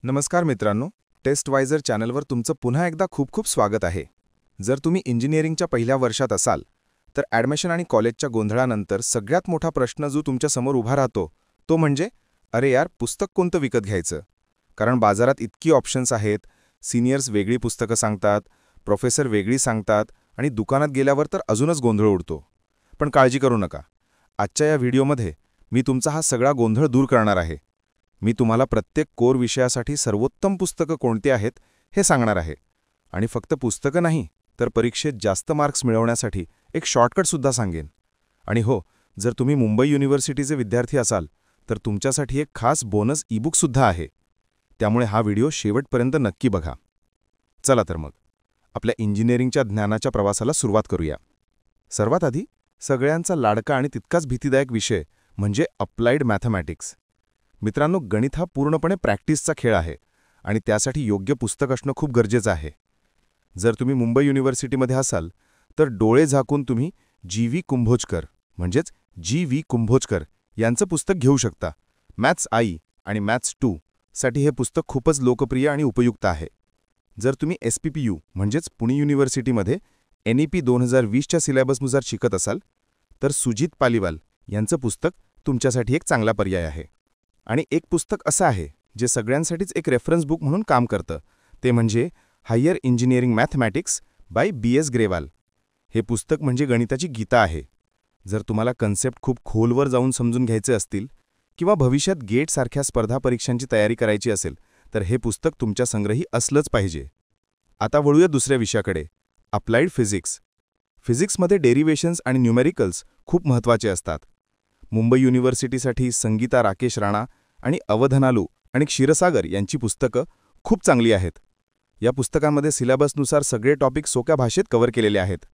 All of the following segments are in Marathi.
नमस्कार मित्रांनो, टेस्टवायझर चॅनलवर तुमचं पुन्हा एकदा खूप खूप स्वागत आहे. जर तुम्ही इंजिनिअरिंगच्या पहिल्या वर्षात असाल तर ॲडमिशन आणि कॉलेजच्या गोंधळानंतर सगळ्यात मोठा प्रश्न जो तुमच्यासमोर उभा राहतो तो म्हणजे अरे यार, पुस्तक कोणतं विकत घ्यायचं. कारण बाजारात इतकी ऑप्शन्स आहेत, सिनियर्स वेगळी पुस्तकं सांगतात, प्रोफेसर वेगळी सांगतात आणि दुकानात गेल्यावर तर अजूनच गोंधळ उडतो. पण काळजी करू नका, आजच्या या व्हिडिओमध्ये मी तुमचा हा सगळा गोंधळ दूर करणार आहे. मी तुम्हाला प्रत्येक कोर विषयासाठी सर्वोत्तम पुस्तकं कोणती आहेत हे सांगणार आहे. आणि फक्त पुस्तकं नाही तर परीक्षेत जास्त मार्क्स मिळवण्यासाठी एक शॉर्टकटसुद्धा सांगेन. आणि हो, जर तुम्ही मुंबई युनिव्हर्सिटीचे विद्यार्थी असाल तर तुमच्यासाठी एक खास बोनस ईबुकसुद्धा आहे. त्यामुळे हा व्हिडिओ शेवटपर्यंत नक्की बघा. चला तर मग आपल्या इंजिनिअरिंगच्या ज्ञानाच्या प्रवासाला सुरुवात करूया. सर्वात आधी सगळ्यांचा लाडका आणि तितकाच भीतीदायक विषय म्हणजे अप्लाइड मॅथमॅटिक्स. मित्रांनो, गणित हा पूर्णपणे प्रॅक्टिसचा खेळ आहे आणि त्यासाठी योग्य पुस्तक असणं खूप गरजेचं आहे. जर तुम्ही मुंबई युनिव्हर्सिटीमध्ये असाल तर डोळे झाकून तुम्ही जी.व्ही. कुंभोजकर म्हणजेच जी.व्ही. कुंभोजकर यांचं पुस्तक घेऊ शकता. मॅथ्स आई आणि मॅथ्स 2 साठी हे पुस्तक खूपच लोकप्रिय आणि उपयुक्त आहे. जर तुम्ही SPPU म्हणजेच पुणे युनिव्हर्सिटीमध्ये NEP 2020च्या सिलेबसनुसार शिकत असाल तर सुजित पालीवाल यांचं पुस्तक तुमच्यासाठी एक चांगला पर्याय आहे. आणि एक पुस्तक असं आहे जे सगळ्यांसाठीच एक रेफरन्स बुक म्हणून काम करतं, ते म्हणजे higher engineering mathematics by B.S. Grewal. हे पुस्तक म्हणजे गणिताची गीता आहे. जर तुम्हाला कन्सेप्ट खूप खोलवर जाऊन समजून घ्यायचे असतील किंवा भविष्यात गेटसारख्या स्पर्धा परीक्षांची तयारी करायची असेल तर हे पुस्तक तुमच्या संग्रही असलंच पाहिजे. आता वळूया दुसऱ्या विषयाकडे, अप्लाइड फिजिक्स. फिजिक्समध्ये डेरिव्हेशन्स आणि न्यूमेरिकल्स खूप महत्त्वाचे असतात. मुंबई युनिव्हर्सिटीसाठी संगीता राकेश राणा आणि अवधनालू आणि क्षीरसागर यांची पुस्तकं खूप चांगली आहेत. या पुस्तकांमध्ये सिलेबसनुसार सगळे टॉपिक सोप्या भाषेत कव्हर केलेले आहेत.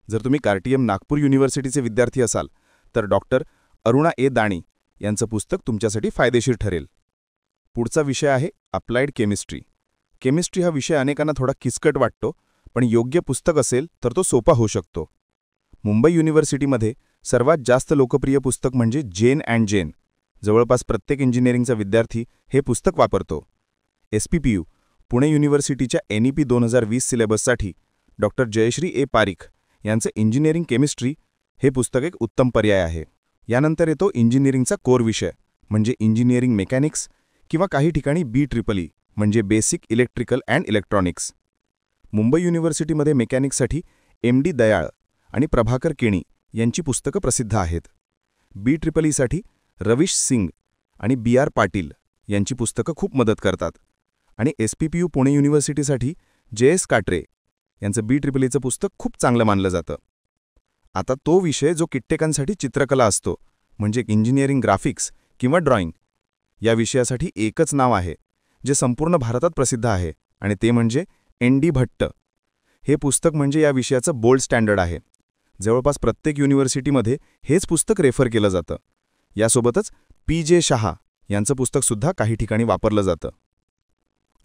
जर तुम्ही कार्टीएम नागपूर युनिव्हर्सिटीचे विद्यार्थी असाल तर डॉक्टर अरुणा ए. दाणी यांचं पुस्तक तुमच्यासाठी फायदेशीर ठरेल. पुढचा विषय आहे अप्लाइड केमिस्ट्री. केमिस्ट्री हा विषय अनेकांना थोडा किचकट वाटतो, पण योग्य पुस्तक असेल तर तो सोपा होऊ शकतो. मुंबई युनिव्हर्सिटीमध्ये सर्वात जास्त लोकप्रिय पुस्तक म्हणजे जेन अँड जेन. जवळपास प्रत्येक इंजिनिअरिंगचा विद्यार्थी हे पुस्तक वापरतो. SPPU पुणे युनिव्हर्सिटीच्या NEP 2020 सिलेबससाठी डॉक्टर जयश्री ए. पारिख यांचं इंजिनिअरिंग केमिस्ट्री हे पुस्तक एक उत्तम पर्याय आहे. यानंतर येतो इंजिनिअरिंगचा कोर विषय म्हणजे इंजिनिअरिंग मेकॅनिक्स किंवा काही ठिकाणी BEEE म्हणजे basic electrical and electronics. Mumbai युनिव्हर्सिटीमध्ये मेकॅनिक्ससाठी MD दयाळ आणि प्रभाकर केणी यांची पुस्तकं प्रसिद्ध आहेत. BEEE साठी रविश सिंग आणि BR पाटील यांची पुस्तकं खूप मदत करतात. आणि SPPU पुणे युनिव्हर्सिटीसाठी JS काटरे यांचं BEEE पुस्तक खूप चांगलं मानलं जातं. आता तो विषय जो कित्येकांसाठी चित्रकला असतो म्हणजे इंजिनिअरिंग ग्राफिक्स किंवा ड्रॉइंग. या विषयासाठी एकच नाव आहे जे संपूर्ण भारतात प्रसिद्ध आहे आणि ते म्हणजे ND भट्ट. हे पुस्तक म्हणजे या विषयाचं बोल्ड स्टँडर्ड आहे. जवळपास प्रत्येक युनिव्हर्सिटीमध्ये हेच पुस्तक रेफर केलं जातं. यासोबतच PJ शहा यांचं पुस्तकसुद्धा काही ठिकाणी वापरलं जातं.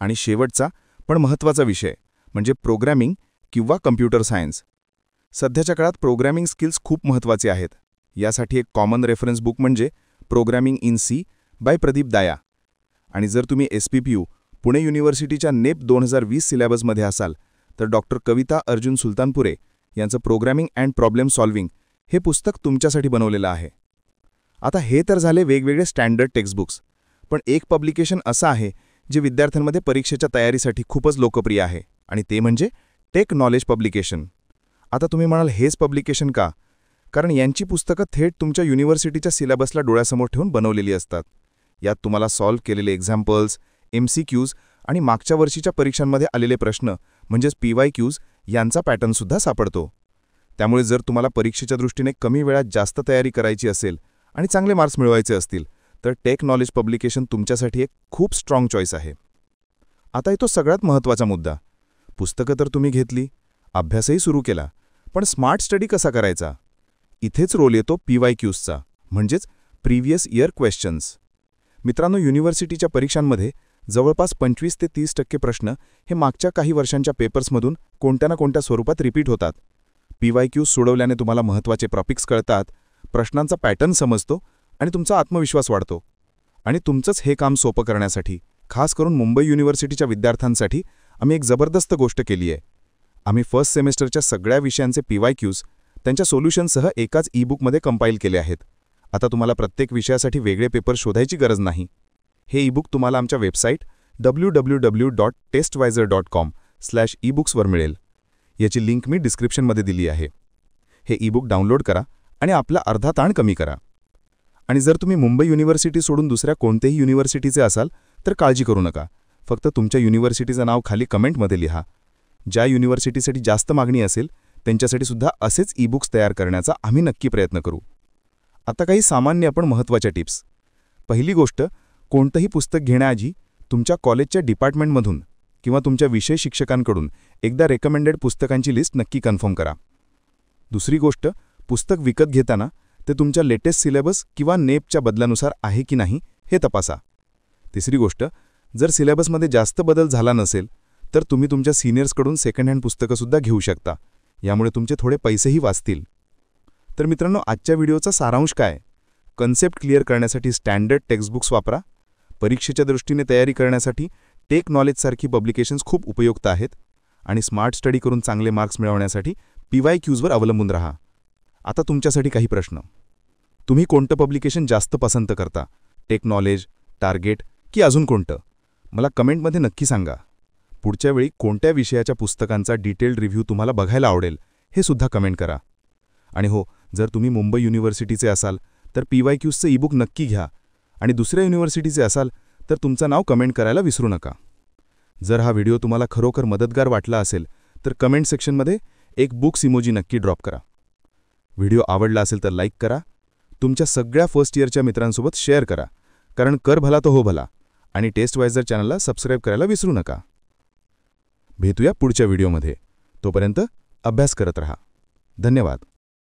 आणि शेवटचा पण महत्त्वाचा विषय म्हणजे प्रोग्रॅमिंग किंवा कम्प्युटर सायन्स. सध्याच्या काळात प्रोग्रॅमिंग स्किल्स खूप महत्त्वाचे आहेत. यासाठी एक कॉमन रेफरन्स बुक म्हणजे programming in C by Pradeep Daya. आणि जर तुम्ही SPPU पुणे युनिव्हर्सिटीच्या NEP 2020 सिलेबसमध्ये असाल तर डॉक्टर कविता अर्जुन सुलतानपुरे यांचं प्रोग्रॅमिंग अँड प्रॉब्लेम सॉल्व्हिंग हे पुस्तक तुमच्यासाठी बनवलेलं आहे. आता हे तर झाले वेगवेगळे स्टँडर्ड टेक्स्टबुक्स, पण एक पब्लिकेशन असं आहे जे विद्यार्थ्यांमध्ये परीक्षेच्या तयारीसाठी खूपच लोकप्रिय आहे आणि ते म्हणजे टेक नॉलेज पब्लिकेशन. आता तुम्ही म्हणाल हेच पब्लिकेशन का? कारण यांची पुस्तकं थेट तुमच्या युनिव्हर्सिटीच्या सिलेबसला डोळ्यासमोर ठेवून बनवलेली असतात. यात तुम्हाला सॉल्व्ह केलेले एक्झाम्पल्स, MCQs आणि मागच्या वर्षीच्या परीक्षांमध्ये आलेले प्रश्न म्हणजेच PYQs यांचा पॅटर्नसुद्धा सापडतो. त्यामुळे जर तुम्हाला परीक्षेच्या दृष्टीने कमी वेळात जास्त तयारी करायची असेल आणि चांगले मार्क्स मिळवायचे असतील तर टेक नॉलेज पब्लिकेशन तुमच्यासाठी एक खूप स्ट्रॉंग चॉईस आहे. आता येतो सगळ्यात महत्त्वाचा मुद्दा. पुस्तकं तर तुम्ही घेतली, अभ्यासही सुरू केला, पण स्मार्ट स्टडी कसा करायचा? इथेच रोल येतो PYQsचा म्हणजेच प्रिव्हियस इयर क्वेश्चन्स. मित्रांनो, युनिव्हर्सिटीच्या परीक्षांमध्ये जवळपास 25 ते 30% प्रश्न हे मागच्या काही वर्षांच्या पेपर्समधून कोणत्या ना कोणत्या स्वरूपात रिपीट होतात. PYQs सोडवल्याने तुम्हाला महत्त्वाचे टॉपिक्स कळतात, प्रश्नांचा पॅटर्न समजतो आणि तुमचा आत्मविश्वास वाढतो. आणि तुमचंच हे काम सोपं करण्यासाठी खास करून मुंबई युनिव्हर्सिटीच्या विद्यार्थ्यांसाठी आम्ही एक जबरदस्त गोष्ट केली आहे. आम्ही फर्स्ट सेमेस्टरच्या सगळ्या विषयांचे PYQs त्यांच्या सोल्युशनसह एकाच ई-बुकमध्ये कंपाईल केले आहेत. आता तुम्हाला प्रत्येक विषयासाठी वेगळे पेपर शोधायची गरज नाही. हे ई-बुक तुम्हाला आमच्या वेबसाईट www.testwiser.com/ebooks वर मिळेल. याची लिंक मी डिस्क्रिप्शनमध्ये दिली आहे. हे ई-बुक डाउनलोड करा आणि आपला अर्धा ताण कमी करा. आणि जर तुम्ही मुंबई युनिव्हर्सिटी सोडून दुसऱ्या कोणत्याही युनिव्हर्सिटीचे असाल तर काळजी करू नका. फक्त तुमच्या युनिव्हर्सिटीचं नाव खाली कमेंटमध्ये लिहा. ज्या युनिव्हर्सिटीसाठी जास्त मागणी असेल त्यांच्यासाठी सुद्धा असेच ई-बुक्स तयार करण्याचा आम्ही नक्की प्रयत्न करू. आता काही सामान्य पण महत्त्वाच्या टिप्स. पहिली गोष्ट, कोणतंही पुस्तक घेण्याआधी तुमच्या कॉलेजच्या डिपार्टमेंटमधून किंवा तुमच्या विषय शिक्षकांकडून एकदा रेकमेंडेड पुस्तकांची लिस्ट नक्की कन्फर्म करा. दुसरी गोष्ट, पुस्तक विकत घेताना ते तुमच्या लेटेस्ट सिलेबस किंवा नेपच्या बदलानुसार आहे की नाही हे तपासा. तिसरी गोष्ट, जर सिलेबसमध्ये जास्त बदल झाला नसेल तर तुम्ही तुमच्या सिनियर्सकडून सेकंड हँड पुस्तकंसुद्धा घेऊ शकता. यामुळे तुमचे थोडे पैसेही वाचतील. तर मित्रांनो, आजच्या व्हिडिओचा सारांश काय? कन्सेप्ट क्लिअर करण्यासाठी स्टँडर्ड टेक्स्टबुक्स वापरा. परीक्षेच्या दृष्टीने तयारी करण्यासाठी टेक नॉलेजसारखी पब्लिकेशन्स खूप उपयुक्त आहेत. आणि स्मार्ट स्टडी करून चांगले मार्क्स मिळवण्यासाठी PYQsवर अवलंबून राहा. आता तुमच्यासाठी काही प्रश्न. तुम्ही कोणतं पब्लिकेशन जास्त पसंत करता? टेक नॉलेज, टार्गेट की अजून कोणतं? मला कमेंटमध्ये नक्की सांगा. पुढच्या वेळी कोणत्या विषयाच्या पुस्तकांचा डिटेल्ड रिव्ह्यू तुम्हाला बघायला आवडेल हे सुद्धा कमेंट करा. आणि हो, जर तुम्ही मुंबई युनिव्हर्सिटीचे असाल तर PYQsचं ई-बुक नक्की घ्या. आणि दुसऱ्या युनिव्हर्सिटीचे असाल तर तुमचं नाव कमेंट करायला विसरू नका. जर हा व्हिडिओ तुम्हाला खरोखर मदतगार वाटला असेल तर कमेंट सेक्शनमध्ये एक बुक्स इमोजी नक्की ड्रॉप करा. व्हिडिओ आवडला असेल तर लाईक करा. तुमच्या सगळ्या फर्स्ट इयरच्या मित्रांसोबत शेअर करा. कारण कर भला तो हो भला. आणि टेस्टवायझर चॅनलला सबस्क्राईब करायला विसरू नका. भेटूया पुढच्या व्हिडिओमध्ये. तोपर्यंत अभ्यास करत रहा. धन्यवाद.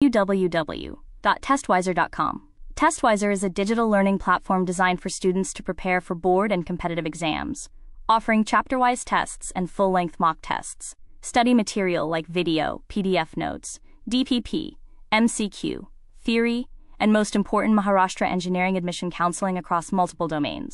www.testwiser.com. Testwiser is a digital learning platform designed for students to prepare for board and competitive exams, offering chapter-wise tests and full-length mock tests. Study material like video, PDF notes, DPP, MCQ, theory, and most important, Maharashtra engineering admission counseling across multiple domains.